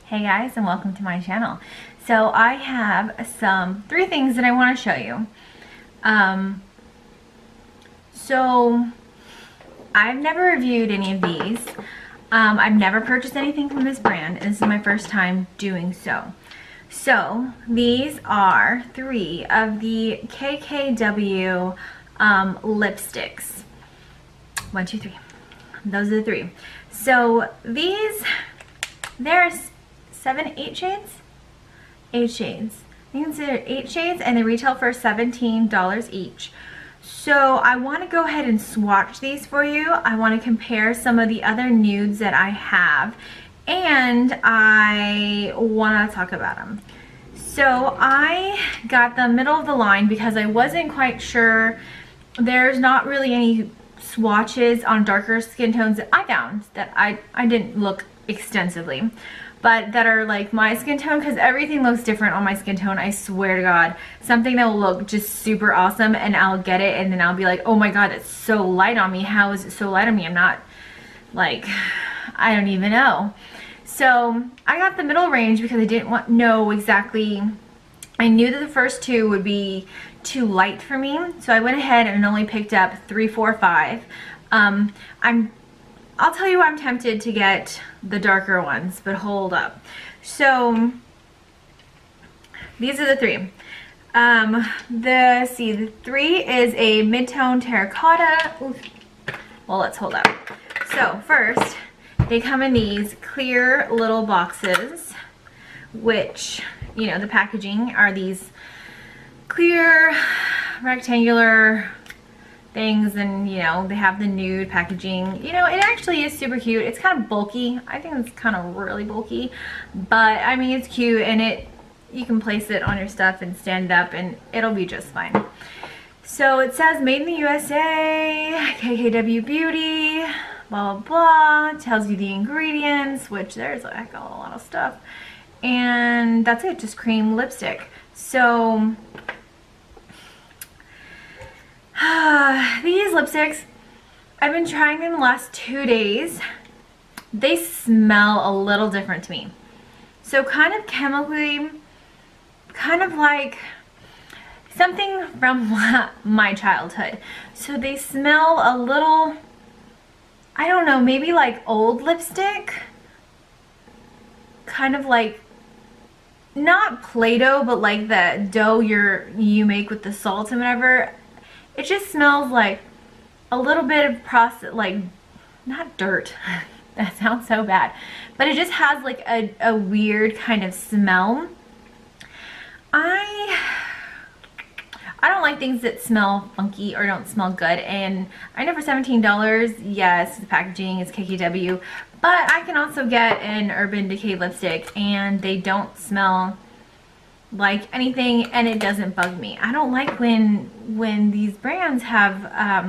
Hey guys, and welcome to my channel. So I have three things that I want to show you. So I've never reviewed any of these. I've never purchased anything from this brand. This is my first time doing so. So these are three of the KKW lipsticks. 1, 2, 3. Those are the three. So these, there's 8 shades? 8 shades. You consider 8 shades and they retail for $17 each. So I want to go ahead and swatch these for you. I want to compare some of the other nudes that I have and I want to talk about them. So I got the middle of the line because I wasn't quite sure. There's not really any swatches on darker skin tones that I found that I didn't look extensively, but that are like my skin tone, because everything looks different on my skin tone. I swear to God, something that will look just super awesome and I'll get it and then I'll be like, oh my God, it's so light on me. How is it so light on me? I'm not, like, I don't even know. So I got the middle range because I didn't know exactly. I knew that the first two would be too light for me, so I went ahead and only picked up 3, 4, 5. I'll tell you, I'm tempted to get the darker ones, but hold up. So these are the three. The 3 is a mid-tone terracotta. Oof. Well, let's hold up. So first, they come in these clear little boxes, which, you know, the packaging are these clear rectangular things, and you know, they have the nude packaging. You know, it actually is super cute. It's kind of bulky. I think it's kind of really bulky, but I mean, it's cute, and you can place it on your stuff and stand it up and it'll be just fine. So it says made in the USA, KKW Beauty, blah blah blah. It tells you the ingredients, which there's a heck of a lot of stuff, and that's it. Just cream lipstick. So these lipsticks, I've been trying them the last 2 days. They smell a little different to me. So kind of chemically, kind of like something from my childhood. So they smell a little, I don't know, maybe like old lipstick. Kind of like, not Play-Doh, but like the dough you make with the salt and whatever. It just smells like a little bit of process, like, not dirt. That sounds so bad. But it just has like a weird kind of smell. I don't like things that smell funky or don't smell good. And I know for $17, yes, the packaging is KKW. But I can also get an Urban Decay lipstick and they don't smell like anything, and it doesn't bug me. I don't like when these brands have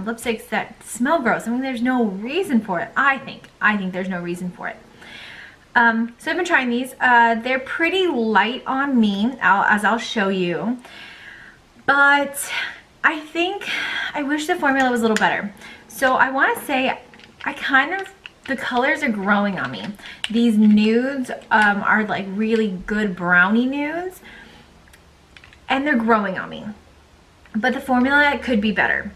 lipsticks that smell gross. I mean, there's no reason for it. I think there's no reason for it. So I've been trying these. They're pretty light on me, as I'll show you, but I wish the formula was a little better. So I want to say the colors are growing on me. These nudes are like really good brownie nudes, and they're growing on me. But the formula could be better.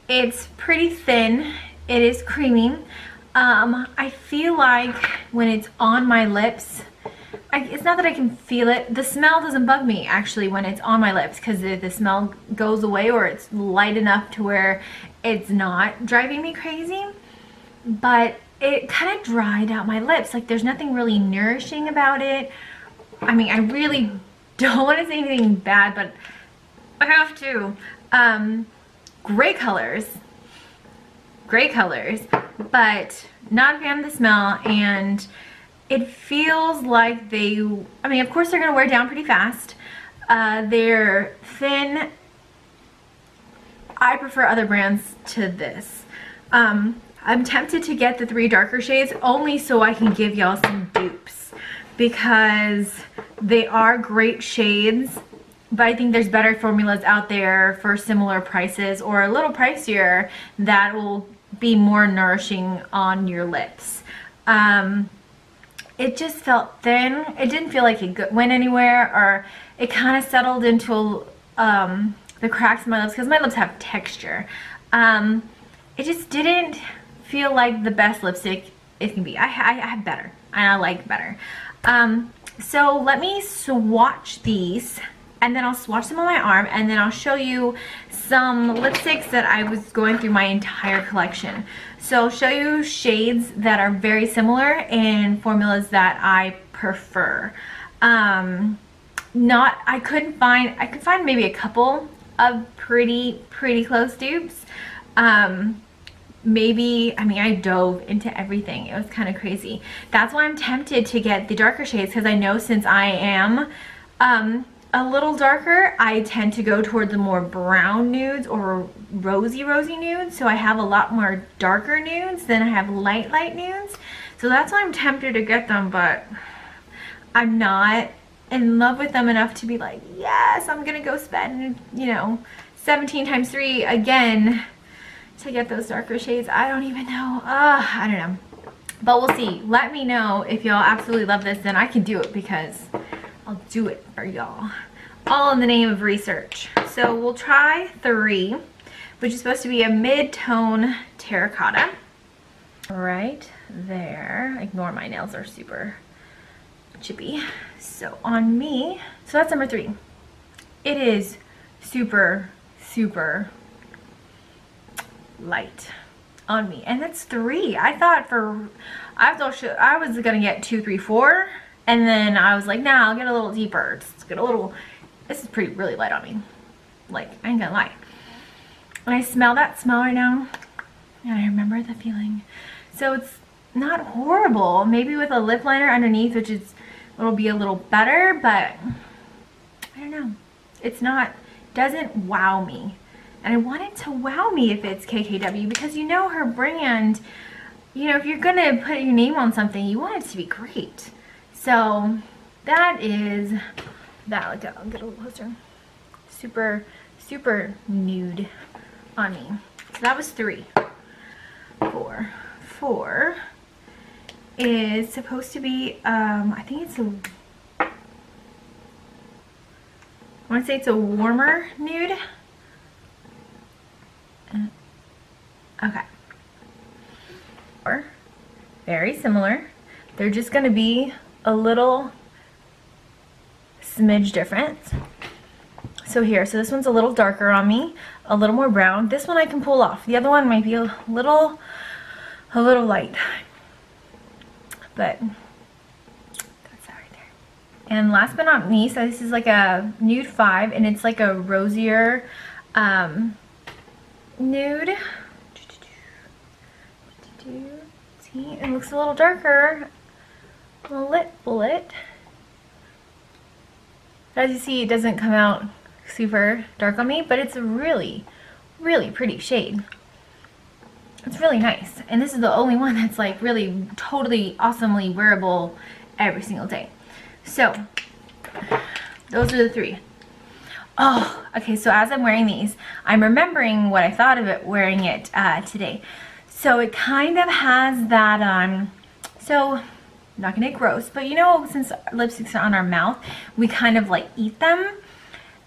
It's pretty thin. It is creamy. I feel like when it's on my lips, it's not that I can feel it. The smell doesn't bug me actually when it's on my lips, because the smell goes away, or it's light enough to where it's not driving me crazy. But it kind of dried out my lips. Like, there's nothing really nourishing about it. I mean, I really don't want to say anything bad, but I have to. Great colors, but not a fan of the smell, and it feels like I mean, of course they're gonna wear down pretty fast. They're thin. I prefer other brands to this. I'm tempted to get the 3 darker shades only so I can give y'all some dupes, because they are great shades, but I think there's better formulas out there for similar prices or a little pricier that will be more nourishing on your lips. it just felt thin. It didn't feel like it went anywhere, or it kind of settled into the cracks in my lips, because my lips have texture. It just didn't feel like the best lipstick it can be. I have better, and I like better. So let me swatch these, and then I'll swatch them on my arm, and then I'll show you some lipsticks that I was going through my entire collection. So I'll show you shades that are very similar and formulas that I prefer. I could find maybe a couple of pretty close dupes. Maybe, I mean, I dove into everything. It was kind of crazy. That's why I'm tempted to get the darker shades, because I know since I am a little darker, I tend to go toward the more brown nudes or rosy nudes. So I have a lot more darker nudes than I have light nudes. So that's why I'm tempted to get them, but I'm not in love with them enough to be like, yes, I'm gonna go spend, you know, 17 times 3 again to get those darker shades. I don't even know. I don't know. But we'll see. Let me know if y'all absolutely love this, then I can do it, because I'll do it for y'all. All in the name of research. So we'll try 3, which is supposed to be a mid-tone terracotta. Right there. Ignore my nails, are super chippy. So on me, so that's number 3. It is super light on me, and that's 3. I thought I was gonna get 2, 3, 4, and then I was like, nah, I'll get a little deeper. Just get a little. This is really light on me. Like, I ain't gonna lie. And I smell that smell right now, and I remember the feeling. So it's not horrible. Maybe with a lip liner underneath, which is it'll be a little better, but I don't know. It's not. Doesn't wow me. And I want it to wow me if it's KKW, because you know her brand, you know, if you're gonna put your name on something, you want it to be great. So that is that. I'll get a little closer. Super nude on me. So that was 3. 4 is supposed to be, I think it's I want to say it's a warmer nude. Okay. Very similar. They're just going to be a little smidge different. So this one's a little darker on me, a little more brown. This one I can pull off. The other one might be a little light. But that's that right there. And last but not least, so this is like a nude 5, and it's like a rosier nude. See, it looks a little darker. A lip bullet. As you see, it doesn't come out super dark on me, but it's a really pretty shade. It's really nice. And this is the only one that's like really totally awesomely wearable every single day. So those are the 3. Oh, okay, so as I'm wearing these, I'm remembering what I thought of it wearing it today. So it kind of has that, so I'm not gonna get gross, but you know, since lipsticks are on our mouth, we kind of like eat them.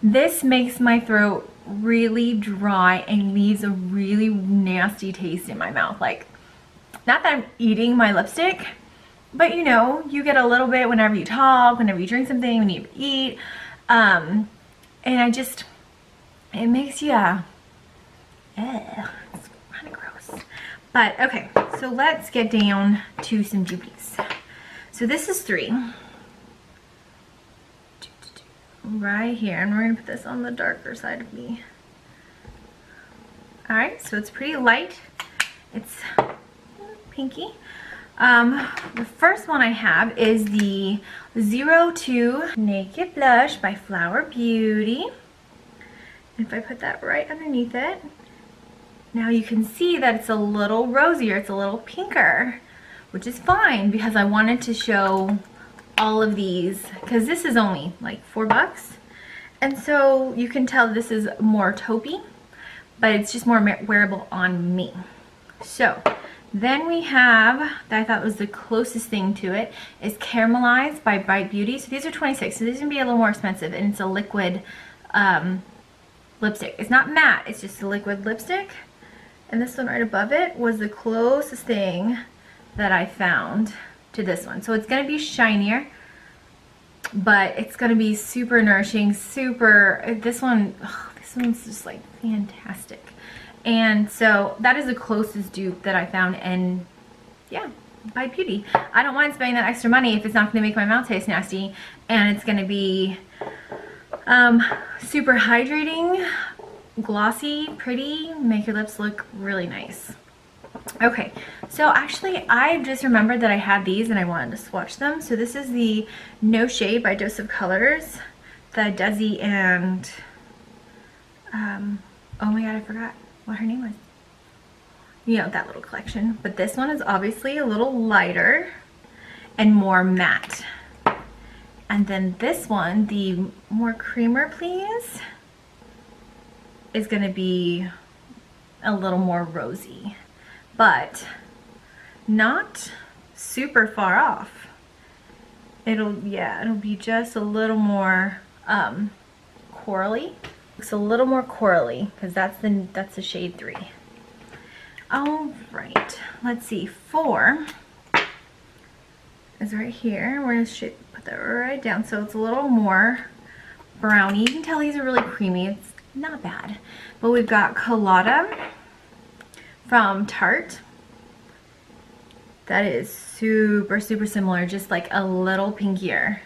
This makes my throat really dry and leaves a really nasty taste in my mouth. Like, not that I'm eating my lipstick, but you know, you get a little bit whenever you talk, whenever you drink something, when you eat. And it makes you, it's kind of gross. But okay, so let's get down to some dupies. So this is 3. Right here, and we're gonna put this on the darker side of me. Alright, so it's pretty light. It's pinky. The first one I have is the 02 Naked Blush by Flower Beauty. If I put that right underneath it, now you can see that it's a little rosier, it's a little pinker, which is fine because I wanted to show all of these because this is only like $4, and so you can tell this is more taupey, but it's just more wearable on me. So Then we have, that I thought was the closest thing to it, is Caramelized by Bright Beauty. So these are 26, so these are going to be a little more expensive, and it's a liquid lipstick. It's not matte, it's just a liquid lipstick. And this one right above it was the closest thing that I found to this one. So it's going to be shinier, but it's going to be super nourishing, super, this one's just like fantastic. And so that is the closest dupe that I found, and yeah, by Beauty. I don't mind spending that extra money if it's not going to make my mouth taste nasty, and it's going to be super hydrating, glossy, pretty, make your lips look really nice. Okay, so actually I just remembered that I had these and I wanted to swatch them. So this is the No Shade by Dose of Colors, the Desi and oh my god, I forgot what her name was. You know, that little collection. But this one is obviously a little lighter and more matte. And then this one, the More Creamer Please, is going to be a little more rosy, but not super far off. It'll be just a little more corally. It's a little more corally because that's the shade 3. All right, let's see. 4 is right here. We're gonna put that right down so it's a little more browny. You can tell these are really creamy. It's not bad. But we've got Colada from Tarte. That is super, super similar, just like a little pinkier.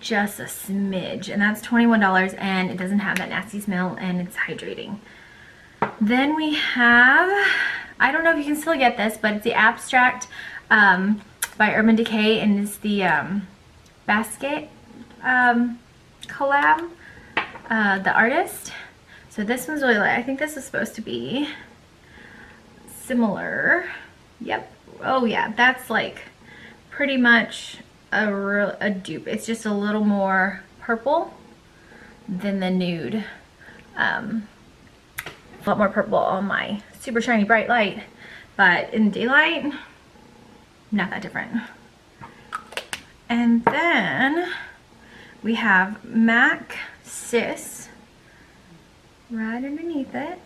Just a smidge, and that's $21, and it doesn't have that nasty smell, and it's hydrating. Then we have, I don't know if you can still get this, but it's the Abstract by Urban Decay, and it's the Basket collab, the artist. So this one's really light. I think this is supposed to be similar. Yep. Oh yeah, that's like pretty much a dupe. It's just a little more purple than the nude. A lot more purple on my super shiny bright light, but in daylight, not that different. And then we have MAC Sis right underneath it,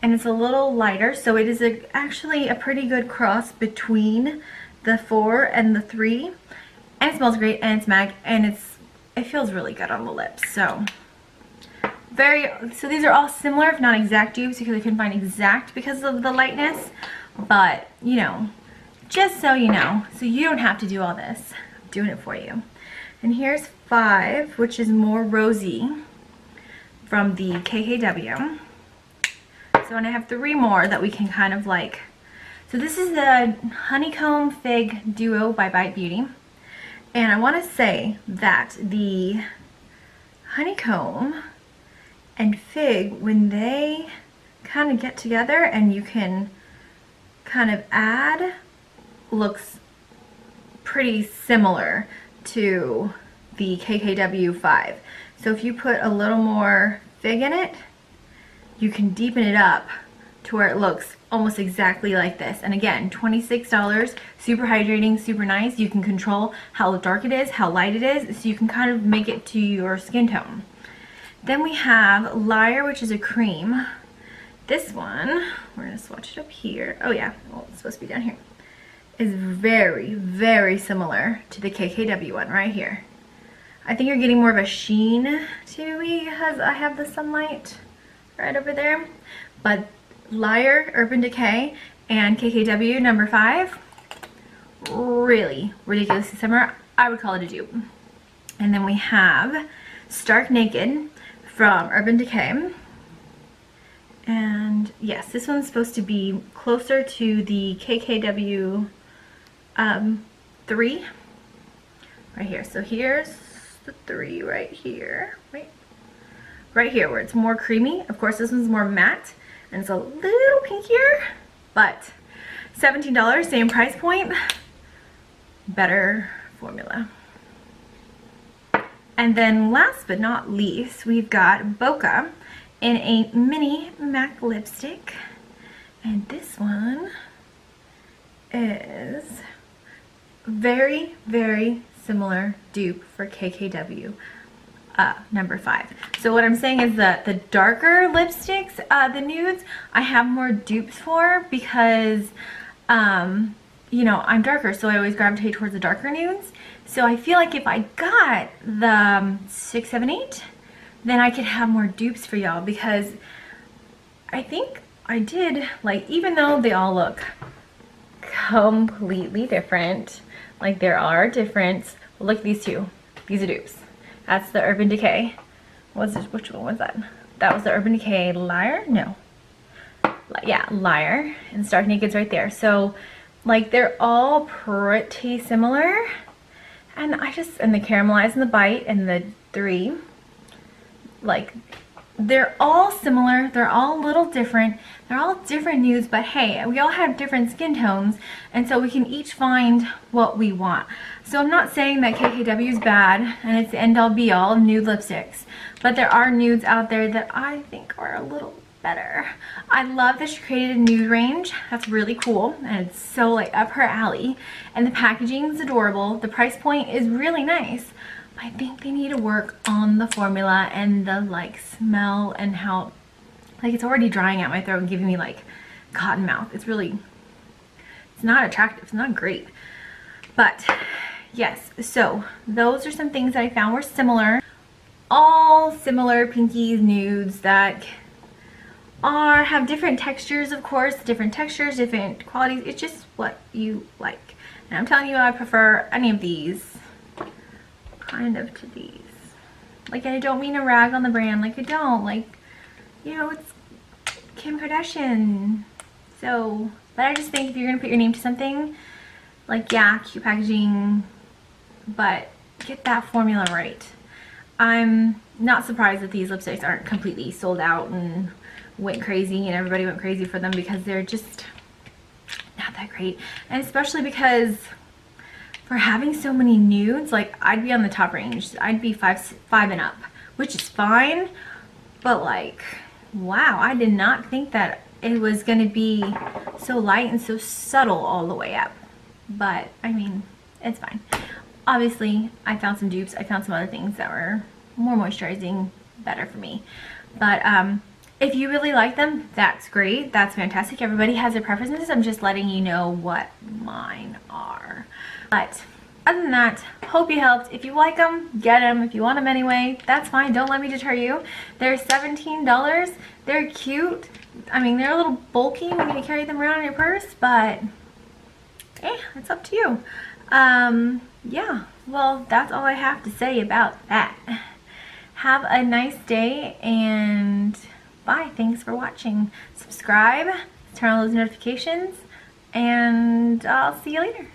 and it's a little lighter, so it is actually a pretty good cross between the 4 and the 3, and it smells great, and it's MAC, and it feels really good on the lips. So these are all similar, if not exact dupes, because I couldn't find exact because of the lightness, but you know, just so you know, so you don't have to do all this. I'm doing it for you. And here's 5, which is more rosy, from the KKW. So, and I have 3 more that we can kind of like. So this is the Honeycomb Fig Duo by Bright Beauty. And I want to say that the honeycomb and fig, when they kind of get together and you can kind of add, looks pretty similar to the KKW 5. So if you put a little more fig in it, you can deepen it up to where it looks almost exactly like this. And again, $26, super hydrating, super nice. You can control how dark it is, how light it is, so you can kind of make it to your skin tone. Then we have Liar, which is a cream. This one, we're gonna swatch it up here. Oh yeah, well, it's supposed to be down here. Is very, very similar to the KKW one right here. I think you're getting more of a sheen to me because I have the sunlight right over there. But Liar, Urban Decay, and KKW number 5, really ridiculously similar. I would call it a dupe. And then we have Stark Naked from Urban Decay. And yes, this one's supposed to be closer to the KKW 3 right here. So here's the 3 right here. Right here where it's more creamy. Of course, this one's more matte and it's a little pinkier, but $17, same price point, better formula. And then last but not least, we've got Bokeh in a mini MAC lipstick. And this one is very, very similar dupe for KKW. Number 5. So what I'm saying is that the darker lipsticks, the nudes, I have more dupes for because, you know, I'm darker, so I always gravitate towards the darker nudes. So I feel like if I got the 6, 7, 8, then I could have more dupes for y'all, because I think I did, like, even though they all look completely different, like there are different, look at these two. These are dupes. That's the Urban Decay. What's this? Which one was that? That was the Urban Decay Liar? No. Yeah, Liar. And Stark Naked's right there. So, like, they're all pretty similar. And and the Caramelize and the Bite and the 3, like, they're all similar. They're all a little different. They're all different nudes, but hey, we all have different skin tones, and so we can each find what we want. So I'm not saying that KKW is bad and it's the end all be all of nude lipsticks, but there are nudes out there that I think are a little better. I love that she created a nude range. That's really cool, and it's so like up her alley, and the packaging is adorable. The price point is really nice. I think they need to work on the formula and the like smell, and how like it's already drying out my throat and giving me like cotton mouth. It's not attractive. It's not great. But yes, so those are some things that I found were similar. All similar pinkies, nudes that have different textures, of course, different textures, different qualities. It's just what you like. And I'm telling you, I prefer any of these kind of to these. Like, I don't mean to rag on the brand, like I don't, like, you know, it's Kim Kardashian. So, but I just think if you're gonna put your name to something, like, yeah, cute packaging, but get that formula right. I'm not surprised that these lipsticks aren't completely sold out and went crazy, and everybody went crazy for them, because they're just not that great. And especially because for having so many nudes, like, I'd be on the top range. I'd be 5 and up, which is fine, but like, wow, I did not think that it was gonna be so light and so subtle all the way up. But I mean, it's fine. Obviously, I found some dupes. I found some other things that were more moisturizing, better for me. But if you really like them, that's great. That's fantastic. Everybody has their preferences. I'm just letting you know what mine are. But other than that, hope you helped. If you like them, get them. If you want them anyway, that's fine. Don't let me deter you. They're $17. They're cute. I mean, they're a little bulky when you carry them around in your purse, but it's up to you. Yeah, well, that's all I have to say about that. Have a nice day, and bye. Thanks for watching. Subscribe, turn on those notifications, and I'll see you later.